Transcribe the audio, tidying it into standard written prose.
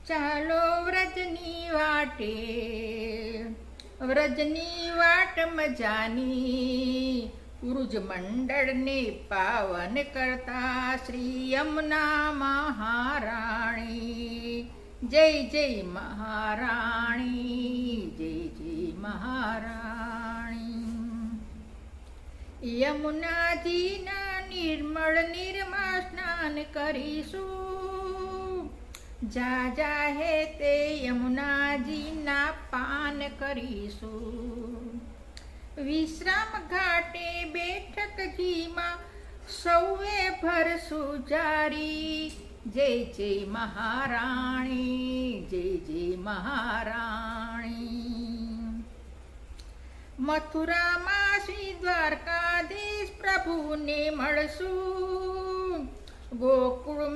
ચાલો વ્રજની વાટે, વ્રજની વાટ મજાની, પુરુજ મંડળને પાવન કરતા શ્રી યમુના મહારાણી. જય જય મહારાણી, જય જય મહારાણી. યમુનાજીના નિર્મળ નિર્મળ સ્નાન કરીશું, જા જા હે તે યમુનાજીના પાન કરીશું. વિશ્રામ ઘાટે બેઠકજીમાં સૌએ ભરશું જારી. જય જય મહારાણી, જય જય મહારાણી. મથુરામાં શ્રી દ્વારકાધીશ પ્રભુને મળશું, ગોકુળમાં